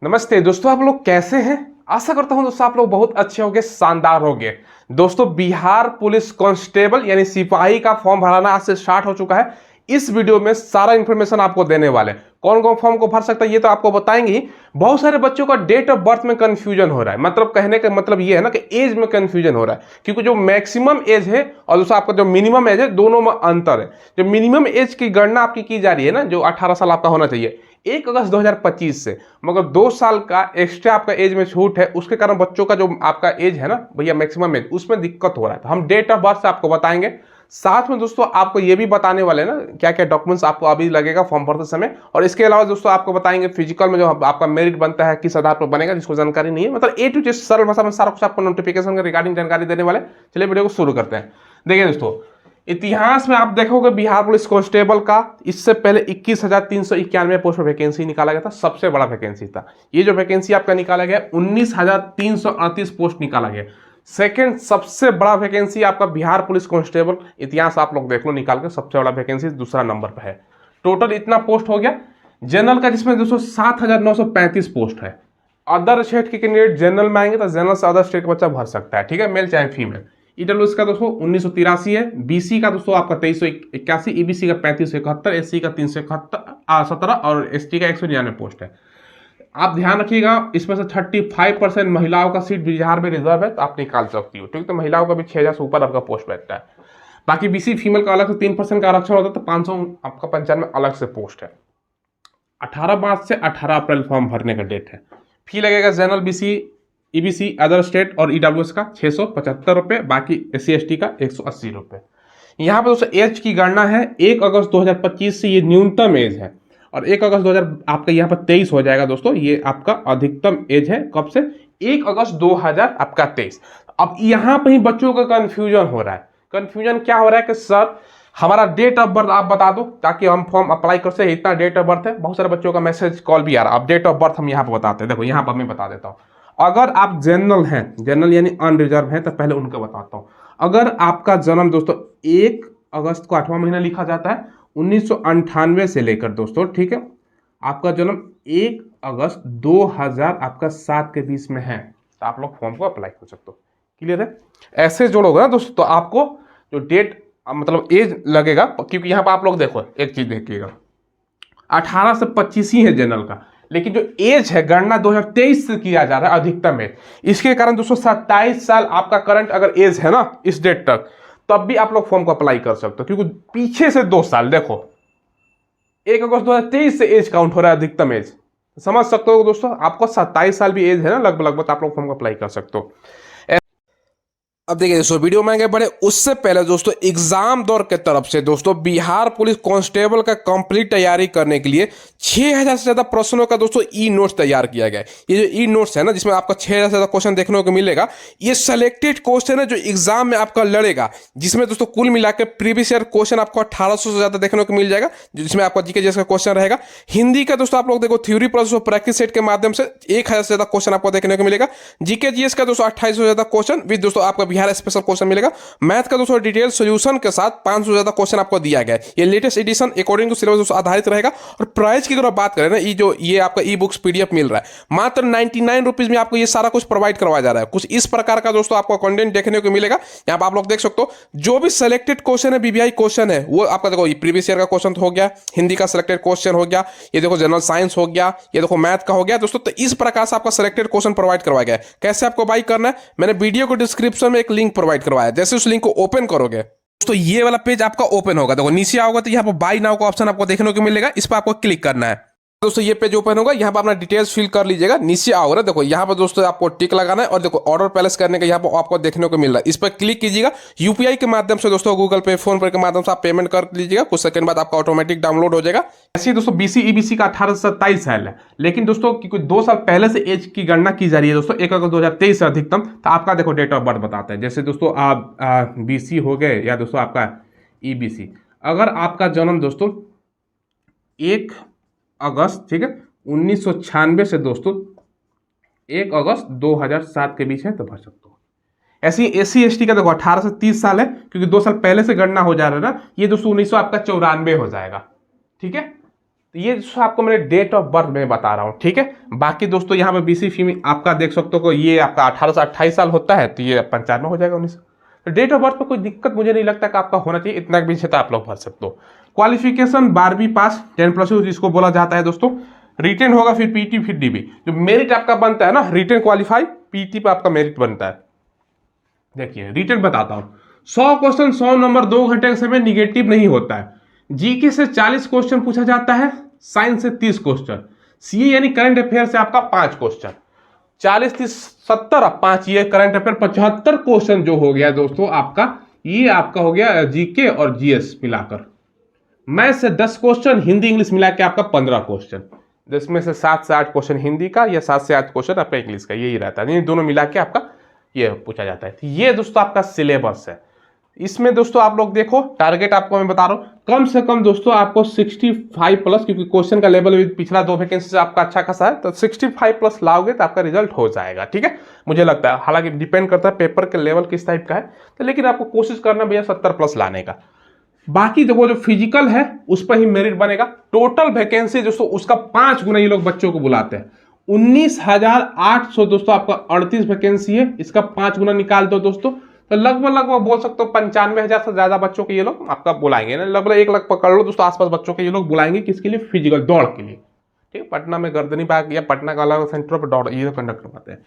नमस्ते दोस्तों, आप लोग कैसे हैं। आशा करता हूं दोस्तों आप लोग बहुत अच्छे होंगे, शानदार होंगे। दोस्तों बिहार पुलिस कांस्टेबल यानी सिपाही का फॉर्म भराना आज से स्टार्ट हो चुका है। इस वीडियो में सारा इंफॉर्मेशन आपको देने वाले हैं। कौन कौन फॉर्म को भर सकता है ये तो आपको बताएंगे ही। बहुत सारे बच्चों का डेट ऑफ बर्थ में कंफ्यूजन हो रहा है, मतलब कहने का मतलब ये है ना कि एज में कंफ्यूजन हो रहा है, क्योंकि जो मैक्सिमम एज है और दूसरा आपका जो मिनिमम एज है दोनों में अंतर है। जो मिनिमम एज की गणना आपकी की जा रही है ना, जो 18 साल आपका होना चाहिए 1 अगस्त 2025 से, मगर 2 साल का एक्स्ट्रा आपका एज में छूट है, उसके कारण बच्चों का जो आपका एज है ना भैया मैक्सिमम एज, उसमें दिक्कत हो रहा है। तो हम डेट ऑफ बर्थ से आपको बताएंगे, साथ में दोस्तों आपको ये भी बताने वाले ना क्या क्या डॉक्यूमेंट्स आपको अभी लगेगा फॉर्म भरते समय। और इसके अलावा दोस्तों आपको बताएंगे फिजिकल में जो आपका मेरिट बनता है किस आधार पर बनेगा, जिसको जानकारी नहीं है, मतलब ए टू जेड सरल भाषा में सारा कुछ आपको नोटिफिकेशन के रिगार्डिंग जानकारी देने वाले। चलिए वीडियो को शुरू करते हैं। देखिए दोस्तों, इतिहास में आप देखोगे बिहार पुलिस कांस्टेबल का इससे पहले 21,391 पोस्ट पर वैकेंसी निकाला गया था, सबसे बड़ा वैकेंसी था। ये जो वैकेंसी आपका निकाला गया 19,338 पोस्ट निकाला गया। सेकंड सबसे बड़ा वैकेंसी आपका बिहार पुलिस कांस्टेबल, इतिहास आप लोग देख लो निकाल के, सबसे बड़ा वैकेंसी दूसरा नंबर पर है। टोटल इतना पोस्ट हो गया जनरल का, जिसमें दोस्तों 7,935 पोस्ट है। अदर स्टेट के कैंडिडेट जनरल में आएंगे तो जनरल से अदर स्टेट का बच्चा भर सकता है, ठीक है, मेल चाहे फीमेल। ईडब्ल्यूएस का दोस्तों 1983 है, बीसी का दोस्तों आपका 2381, ईबीसी का 3571, एससी का 317 और एसटी का 199 पोस्ट है। आप ध्यान रखिएगा, इसमें से 35% महिलाओं का सीट बिहार में रिजर्व है, तो आप निकाल सकती हो, ठीक है। तो महिलाओं का भी 6,000 से ऊपर आपका पोस्ट बैठता है। बाकी बीसी फीमेल का अलग से 3% का आरक्षण होता है, तो 500 आपका 95 अलग से पोस्ट है। 18 मार्च से 18 अप्रैल फॉर्म भरने का डेट है। फी लगेगा general, BC, EBC, other state और ईडब्ल्यूएस का 675 रुपये, बाकी एससी एसटी का 180 रुपये। यहाँ पर दोस्तों एज की गणना है 1 अगस्त 2025 से, ये न्यूनतम एज है, और 1 अगस्त 2000 आपका यहाँ पर 23 हो जाएगा दोस्तों, ये आपका अधिकतम एज है। कब से? 1 अगस्त 2000 आपका 23। अब यहाँ पर ही बच्चों का कंफ्यूजन हो रहा है। कंफ्यूजन क्या हो रहा है कि सर हमारा डेट ऑफ बर्थ आप बता दो ताकि हम फॉर्म अप्लाई कर सके, इतना डेट ऑफ बर्थ है। बहुत सारे बच्चों का मैसेज कॉल भी आ रहा है। अब डेट ऑफ बर्थ हम यहाँ पर बताते हैं, देखो यहाँ पर मैं बता देता हूँ। अगर आप जनरल हैं, जनरल यानी अनरिजर्व हैं, तो पहले उनका बताता हूँ। अगर आपका जन्म दोस्तों 1 अगस्त को 8वां महीना लिखा जाता है 1998 से लेकर दोस्तों, ठीक है, आपका जन्म 1 अगस्त 2000 आपका 7 के बीच में है, तो आप लोग फॉर्म को अप्लाई कर सकते हो। क्लियर है? ऐसे जोड़ोगे ना दोस्तों तो आपको जो डेट मतलब एज लगेगा, क्योंकि यहाँ पर आप लोग देखो एक चीज देखिएगा, 18 से 25 ही है जनरल का, लेकिन जो एज है गणना 2023 से किया जा रहा है अधिकतम एज। इसके कारण दोस्तों 27 साल आपका करंट अगर एज है ना इस डेट तक, तब भी आप लोग फॉर्म को अप्लाई कर सकते हो, क्योंकि पीछे से 2 साल देखो 1 अगस्त 2023 से एज काउंट हो रहा है अधिकतम एज। समझ सकते हो दोस्तों, आपको 27 साल भी एज है ना लगभग, आप लोग फॉर्म को अप्लाई कर सकते हो। अब देखिए दोस्तों वीडियो में आगे बढ़े उससे पहले दोस्तों एग्जाम दौर के तरफ से दोस्तों बिहार पुलिस कांस्टेबल का कंप्लीट तैयारी करने के लिए 6,000 से ज्यादा प्रश्नों का दोस्तों ई नोट्स तैयार किया गया है। ये जो ई नोट्स है ना, जिसमें आपका 6,000 से ज्यादा क्वेश्चन देखने को मिलेगा, ये सिलेक्टेड क्वेश्चन है जो एग्जाम में आपका लड़ेगा, जिसमें दोस्तों कुल मिलाकर प्रीवियस ईयर क्वेश्चन आपको 1800 से ज्यादा देखने को मिल जाएगा, जिसमें आपका जीके जैसा क्वेश्चन रहेगा। हिंदी का दोस्तों आप लोग देखो थ्योरी प्लस प्रैक्टिस सेट के माध्यम से 1,000 से ज्यादा क्वेश्चन आपको देखने को मिलेगा। जीके जीएस का दोस्तों 2800 से ज्यादा क्वेश्चन विद दोस्तों आपका बिहार स्पेशल क्वेश्चन मिलेगा। मैथ का दोस्तों डिटेल सॉल्यूशन के साथ 500 से ज्यादा क्वेश्चन आपको दिया गया है। ये latest edition according to syllabus आधारित रहेगा। और प्राइस की अगर बात करें ना, ये आपका ई बुक्स पीडीएफ मिल रहा है मात्र 99 रुपीज में, आपको ये सारा कुछ प्रोवाइड करवाया जा रहा है। कुछ इस प्रकार का दोस्तों आपको कंटेंट देखने को मिलेगा। यहाँ पर आप लोग देख सकते हो जो भी सिलेक्टेड क्वेश्चन है, बीबीआई क्वेश्चन है, वो आपका देखो प्रीवियस ईयर का क्वेश्चन हो गया, हिंदी का सिलेक्टेड क्वेश्चन हो गया, ये देखो जनरल साइंस हो गया, ये देखो मैथ का हो गया दोस्तों। तो इस प्रकार से आपका सिलेक्टेड क्वेश्चन प्रोवाइड करवाया गया है। कैसे आपको बाई करना है, मैंने वीडियो को डिस्क्रिप्शन में एक लिंक प्रोवाइड करवाया, जैसे उस लिंक को ओपन करोगे दोस्तों ये वाला पेज आपका ओपन होगा। देखो नीचे आओगे तो यहाँ पर बाई नाउ का ऑप्शन आपको देखने को मिलेगा, इस पर आपको क्लिक करना है दोस्तों। ये पेज ओपन होगा, यहाँ पर अपना डिटेल्स फिल कर लीजिएगा। नीचे आओगे ना, देखो यहाँ पर दोस्तों आपको टिक लगाना है, और देखो ऑर्डर प्लेस करने का यहाँ पर आपको देखने को मिल रहा है, इस पर क्लिक कीजिएगा। यूपीआई के माध्यम से दोस्तों, गूगल पे, फोन पे के माध्यम से आप पेमेंट कर लीजिएगा, कुछ सेकंड बाद आपका ऑटोमेटिक डाउनलोड हो जाएगा। ऐसे दोस्तों बीसी ईबीसी का 18 से 27 साल है, लेकिन दोस्तों क्योंकि 2 साल पहले से एज की गणना की जा रही है दोस्तों, 1 अगस्त 2023 से अधिकतम, तो आपका देखो डेट ऑफ बर्थ बताते हैं। जैसे दोस्तों आप बीसी हो गए या दोस्तों आपका ईबीसी, अगर आपका जन्म दोस्तों 1 अगस्त, ठीक है, 1996 से दोस्तों 1 अगस्त 2007 के बीच है तो भर सकते हो। ऐसे ही एससी एसटी का देखो 18 से 30 साल है, क्योंकि 2 साल पहले से गणना हो जा रहा है ना, ये दोस्तों 1900 आपका 94 हो जाएगा, ठीक है। तो ये दोस्तों आपको मेरे डेट ऑफ बर्थ में बता रहा हूँ, ठीक है। बाकी दोस्तों यहाँ पे बीसी फीमेल आपका देख सकते हो, ये आपका 18 से 28 साल होता है, तो ये 95 हो जाएगा 19। तो डेट ऑफ बर्थ में कोई दिक्कत मुझे नहीं लगता कि आपका होना चाहिए, इतना भी तो आप लोग भर सकते हो। क्वालिफिकेशन 12वीं पास 10+2 जिसको बोला जाता है दोस्तों। रिटेन होगा, फिर पीटी, फिर डीबी। जो मेरिट आपका बनता है ना, रिटेन क्वालिफाई, पीटी पे आपका मेरिट बनता है। देखिए रिटेन बताता हूँ, 100 क्वेश्चन 100 नंबर, 2 घंटे का समय, निगेटिव नहीं होता है। जीके से 40 क्वेश्चन पूछा जाता है, साइंस से 30 क्वेश्चन, सीए यानी करंट अफेयर से आपका 5 क्वेश्चन, 40 30 70 5 ये करंट अफेयर, 75 क्वेश्चन जो हो गया दोस्तों आपका, ये आपका हो गया जीके और जीएस मिलाकर। मैथ से 10 क्वेश्चन, हिंदी इंग्लिश मिला के आपका 15 क्वेश्चन, जिसमें से 7 से 8 क्वेश्चन हिंदी का या 7 से 8 क्वेश्चन आपका इंग्लिश का, यही रहता है, दोनों मिला के आपका ये पूछा जाता है। ये दोस्तों आपका सिलेबस है। इसमें दोस्तों आप लोग देखो, टारगेट आपको मैं बता रहा हूँ, कम से कम दोस्तों आपको 65+, क्योंकि क्वेश्चन का लेवल भी पिछला 2 वैकेंसी से आपका अच्छा खासा है, तो 65+ लाओगे तो आपका रिजल्ट हो जाएगा, ठीक है। मुझे लगता है, हालांकि डिपेंड करता है पेपर के लेवल किस टाइप का है, तो लेकिन आपको कोशिश करना भैया 70+ लाने का। बाकी जो वो जो फिजिकल है उस पर ही मेरिट बनेगा। टोटल वैकेंसी दोस्तों उसका 5 गुना ये लोग बच्चों को बुलाते हैं। 19,800 दोस्तों आपका 38 वैकेंसी है, इसका 5 गुना निकाल दो दोस्तों, तो लगभग बोल सकते हो 95,000 से ज्यादा बच्चों के ये लोग आपका बुलाएंगे ना, लगभग 1 लाख पकड़ लो दोस्तों आसपास बच्चों के ये लोग बुलाएंगे। किसके लिए? फिजिकल दौड़ के लिए, ठीक है। पटना में गर्दनी बाग या पटना का अलग सेंटर पर दौड़ ये कंडक्ट करवाते हैं।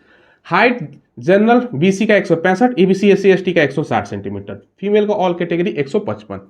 हाइट जनरल बीसी का 165, ईबीसी एससी एसटी का 160 सेंटीमीटर, फीमेल का ऑल कैटेगरी 155।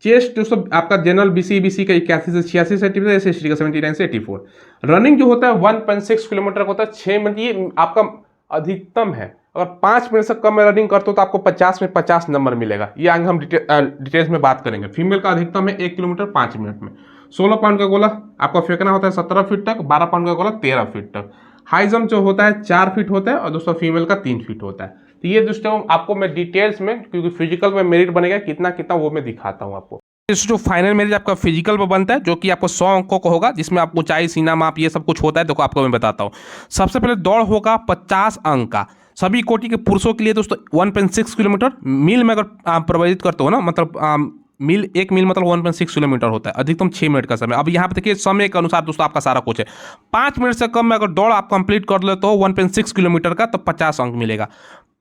चेस्ट दोस्तों आपका जनरल बीसी का 81 से 86 सेंटीमीटर, एससी एसटी का 79 से 84। रनिंग जो होता है 1.6 किलोमीटर का होता है, 6 मिनट ये आपका अधिकतम है। अगर 5 मिनट से कम में रनिंग करते हो तो आपको 50 में 50 नंबर मिलेगा। ये आगे हम डिटेल्स में बात करेंगे। फीमेल का अधिकतम है 1 किलोमीटर 5 मिनट में। 16 पाउंड का गोला आपको फेंकना होता है 17 फीट तक, 12 पाउंड का गोला 13 फीट तक। हाई जंप जो होता है 4 फीट होता है और दोस्तों फीमेल का 3 फीट होता है। तो ये दोस्तों आपको मैं डिटेल्स में, क्योंकि फिजिकल में मेरिट बनेगा कितना कितना वो मैं दिखाता हूँ आपको। जो फाइनल मेरिट आपका फिजिकल पर बनता है, जो कि आपको 100 अंकों का होगा, जिसमें आपको ऊंचाई सीना माप ये सब कुछ होता है। देखो आपको मैं बताता हूँ। सबसे पहले दौड़ होगा 50 अंक का, सभी कोटि के पुरुषों के लिए दोस्तों 1.6 किलोमीटर। मील में अगर आप प्रभावित करते हो ना, मतलब मील 1 मील मतलब 1.6 किलोमीटर होता है। अधिकतम 6 मिनट का समय। अब यहाँ पे देखिए समय के अनुसार दोस्तों आपका सारा कुछ है। 5 मिनट से कम में अगर दौड़ आप कंप्लीट कर लेते हो 1.6 किलोमीटर का, तो 50 अंक मिलेगा।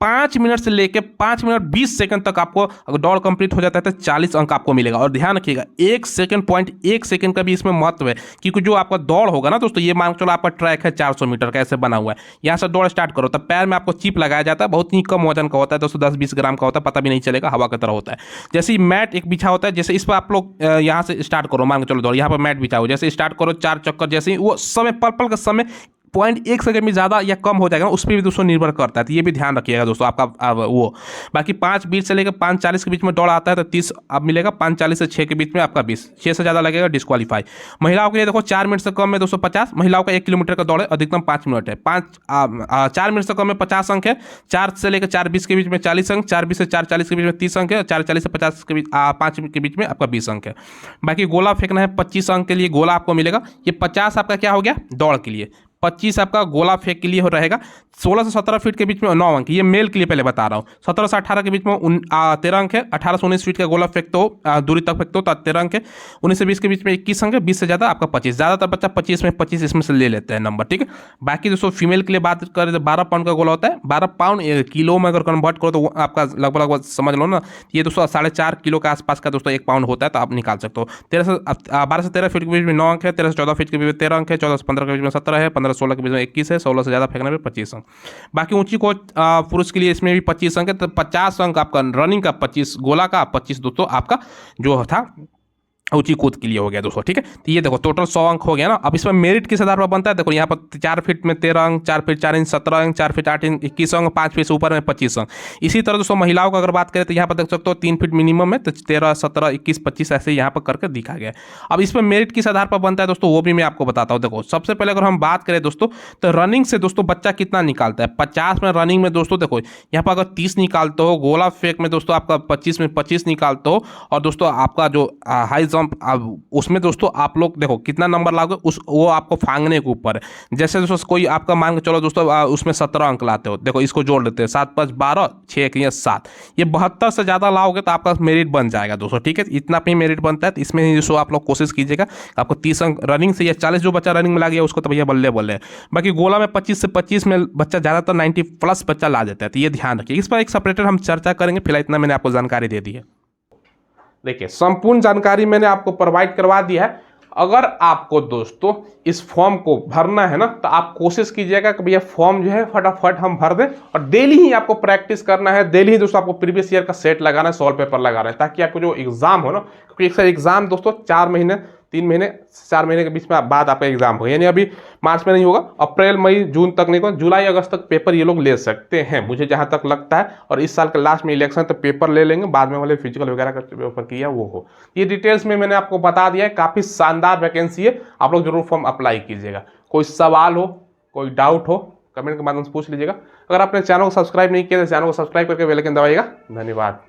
5 मिनट से लेके 5 मिनट 20 सेकंड तक आपको अगर दौड़ कंप्लीट हो जाता है तो 40 अंक आपको मिलेगा। और ध्यान रखिएगा 1 सेकंड का भी इसमें महत्व है, क्योंकि जो आपका दौड़ होगा ना दोस्तों, ये मान चलो आपका ट्रैक है 400 मीटर का ऐसे बना हुआ है, यहाँ से दौड़ स्टार्ट करो तब पैर में आपको चिप लगाया जाता है, बहुत ही कम वजन का होता है दोस्तों, 10-20 ग्राम का होता है, पता भी नहीं चलेगा, हवा की तरह होता है। जैसे ही मैट एक बिछा होता है, जैसे इस पर आप लोग यहाँ से स्टार्ट करो, मान के चलो दौड़, यहाँ पर मैट बिछा हो, जैसे स्टार्ट करो 4 चक्कर, जैसे ही वो समय पल का समय 0.1 सेकंड में ज़्यादा या कम हो जाएगा, उस पर भी दोस्तों निर्भर करता है। तो ये भी ध्यान रखिएगा दोस्तों आपका वो। बाकी 5:20 से लेकर 5:40 के बीच में दौड़ आता है तो 30 अब मिलेगा। 5:40 से 6 के बीच में आपका 20, 6 से ज़्यादा लगेगा डिस्क्वालीफाई। महिलाओं के लिए देखो 4 मिनट से कम में 250, महिलाओं का 1 किलोमीटर का दौड़ है, अधिकतम 5 मिनट है। 4 मिनट से कम में 50 अंक है, 4 से लेकर 4:20 के बीच में 40 अंक, 4:20 से 4:40 के बीच में 30 अंक है, 4:40 से 50 के बीच 5 के बीच में आपका 20 अंक है। बाकी गोला फेंकना है 25 अंक के लिए गोला आपको मिलेगा। ये 50 आपका क्या हो गया दौड़ के लिए, 25 आपका गोला फेंक के लिए हो रहेगा। 16 से 17 फीट के बीच में 9 अंक, ये मेल के लिए पहले बता रहा हूँ। 17 से 18 के बीच में 13 अंक है। 18 से 19 फीट का गोला फेंकते हो, दूरी तक फेंकते हो तो 13 अंक है। 19 से 20 के बीच में 21 अंक है। 20 से ज़्यादा आपका 25, ज़्यादातर बच्चा 25 में 25 इसमें से ले लेते हैं नंबर, ठीक है। बाकी दोस्तों फीमेल के लिए बात करें तो 12 पाउंड का गोला होता है। 12 पाउंड किलो में अगर कन्वर्ट करो तो आपका लगभग समझ लो ना, ये दोस्तों 4.5 किलो के आसपास का दोस्तों 1 पाउंड होता है, तो आप निकाल सकते हो। 12 से 13 फीट के बीच में 9 अंक है। 13 से 14 फीट के बीच में 13 अंक है। 14 से 15 के बीच में 17 है। 15 से 16 के बीच में 21 है। 16 से ज़्यादा फेंकने में 25 अंक। बाकी ऊंची को पुरुष के लिए इसमें भी 25 अंक है, तो 50 अंक आपका रनिंग का, 25 गोला का, 25 दोस्तों आपका जो था ऊंची कूद के लिए हो गया दोस्तों, ठीक है। तो ये देखो टोटल 100 अंक हो गया ना। अब इसमें मेरिट किस आधार पर बनता है, देखो यहाँ पर 4 फीट में 13 अंक, 4 फीट 4 इंच 17 अंक, 4 फीट 8 इंच 21 अंक, 5 फीट से ऊपर में 25 अंक। इसी तरह दोस्तों महिलाओं का अगर बात करें तो यहाँ पर देख सकते हो 3 फीट मिनिमम है, तो 13 17 21 25 ऐसे यहाँ पर करके दिखा गया। अब इसमें मेरिट किस आधार पर बनता है दोस्तों, वो भी मैं आपको बताता हूँ। देखो सबसे पहले अगर हम बात करें दोस्तों, तो रनिंग से दोस्तों बच्चा कितना निकालता है। 50 में रनिंग में दोस्तों देखो यहाँ पर अगर 30 निकालते हो, गोला फेंक में दोस्तों आपका 25 में 25 निकालते हो, और दोस्तों आपका जो हाई जंप उसमें दोस्तों आप लोग देखो कितना नंबर लाओगे उस वो आपको फांगने के ऊपर है। जैसे दोस्तों कोई आपका मान के चलो दोस्तों उसमें 17 अंक लाते हो, देखो इसको जोड़ लेते हैं, 7 5 12 6 1 7, ये 72 से ज़्यादा लाओगे तो आपका मेरिट बन जाएगा दोस्तों, ठीक है। इतना पे मेरिट बनता है, तो इसमें ही दोस्तों आप लोग कोशिश कीजिएगा आपको 30 अंक रनिंग से या 40 जो बच्चा रनिंग में ला गया उसको तो भैया बल्ले बल्ले। बाकी गोला में 25 से 25 में बच्चा ज़्यादातर 90 प्लस बच्चा ला देता है, तो ये ध्यान रखिए। इस पर एक सेपरेटर हम चर्चा करेंगे, फिलहाल इतना मैंने आपको जानकारी दे दी है। देखिए संपूर्ण जानकारी मैंने आपको प्रोवाइड करवा दिया है। अगर आपको दोस्तों इस फॉर्म को भरना है ना, तो आप कोशिश कीजिएगा कि भैया फॉर्म जो है फटाफट हम भर दें, और डेली ही आपको प्रैक्टिस करना है, डेली ही दोस्तों आपको प्रीवियस ईयर का सेट लगाना है, सॉल्व पेपर लगाना है, ताकि आपको जो एग्जाम हो ना, क्योंकि एक एग्जाम दोस्तों 4 महीने 3 महीने 4 महीने के बीच में बाद आपका एग्जाम हो, यानी अभी मार्च में नहीं होगा, अप्रैल मई जून तक नहीं होगा, जुलाई अगस्त तक पेपर ये लोग ले सकते हैं मुझे जहां तक लगता है। और इस साल के लास्ट में इलेक्शन तक पेपर ले लेंगे, बाद में वाले फिजिकल वगैरह का पेपर किया वो हो। ये डिटेल्स में मैंने आपको बता दिया है, काफी शानदार वैकेंसी है, आप लोग जरूर फॉर्म अप्लाई कीजिएगा। कोई सवाल हो, कोई डाउट हो, कमेंट के माध्यम से पूछ लीजिएगा। अगर आपने चैनल को सब्सक्राइब नहीं किया तो चैनल को सब्सक्राइब करके बेल आइकन दबाइएगा। धन्यवाद।